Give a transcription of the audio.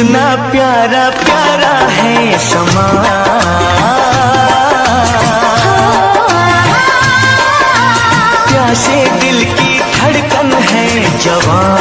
कितना प्यारा प्यारा है समा, प्यासे दिल की धड़कन है जवां।